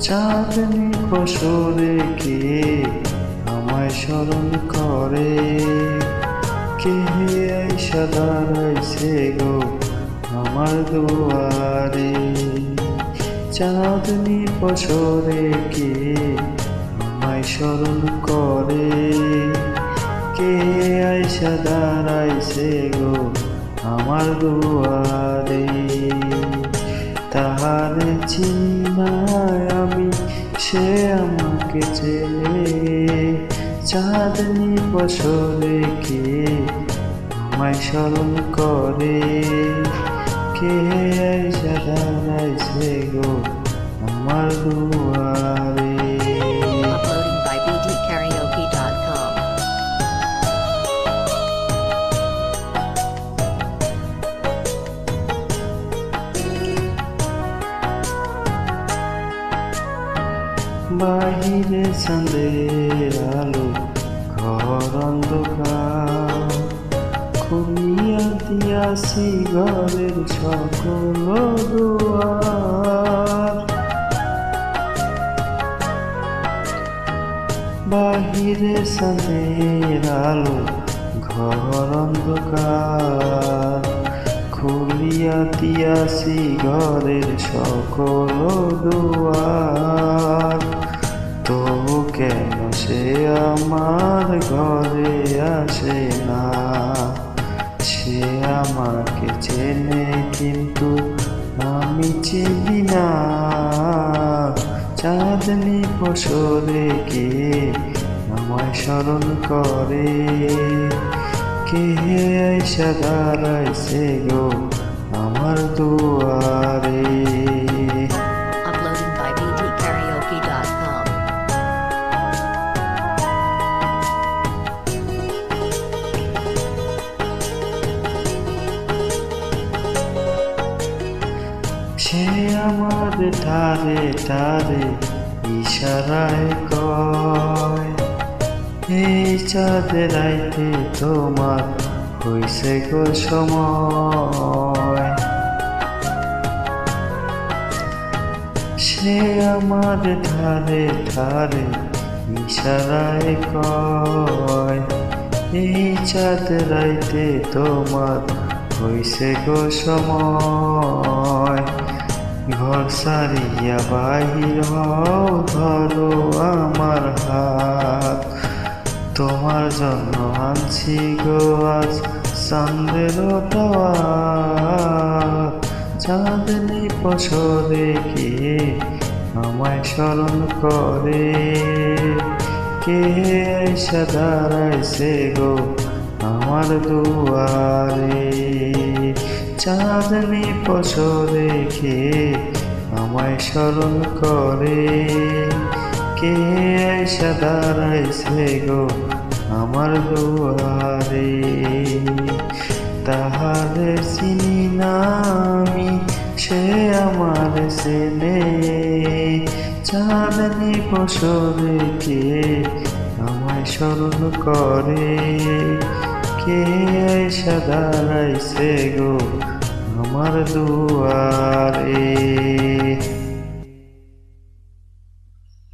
চাঁদনি ফসরে কে আমায় স্মরণ করে, কে আইসা দাঁড়াইছে গো আমার দুয়ারে। চাঁদনি ফসরে কে আমায় স্মরণ করে, কে আইসা দাঁড়াইছে গো আমার দুয়ারে। তাহারে চিনায় আমি, সে আমাকে চেনে। চাঁদনি বছরে কে আমায় স্মরণ করে, কে আইসা দাঁড়াইছে গো আমার দুয়ারে। Uploading by bdkaraoke.com. বাহিরে চাঁদের আলো, ঘর অন্ধকার, খুলিয়া দিয়াছি ঘরের সকল দুয়ার। বাহিরে চাঁদের আলো, ঘর অন্ধকার, খুলিয়া দিয়াছি ঘরের সকল দুয়ার। তবু কেন সে আমার ঘরে আসে না? সে আমাকে চেনে কিন্তু আমি চিনি না। চাঁদনি ফসরে কে আমায় স্মরণ করে, কে আইসা দাঁড়াইছে গো আমার দুয়ারে। Uploading by bdkaraoke.com. সে আমার ধারে ধারে ইশারায় কয়, এই চাঁদের রাইতে তোমার হইছে গো সময়। সে আমার ধারে ধারে ইশারায় কয়, এই চাঁদের রাইতে তোমার হইছে গো সময়। ঘর সারিয়া বাহির হও, ধরো আমার হাত, তোমার জন্য আনছি গো আজ চাঁদের দাওয়াত। চাঁদনি ফসরে কে আমায় স্মরণ করে, কে আইসা দাঁড়াইছে গো আমার দুয়ারে। চাঁদনি ফসরে কে আমায় স্মরণ করে, কে আইসা দাঁড়াইছে গো আমার দুয়ারে। তাহারে চিনি না আমি, সে আমার চেনে। চাঁদনি ফসরে কে আমায় স্মরণ করে, কে আইসা দাঁড়াইছে গো আমার দুয়ারে।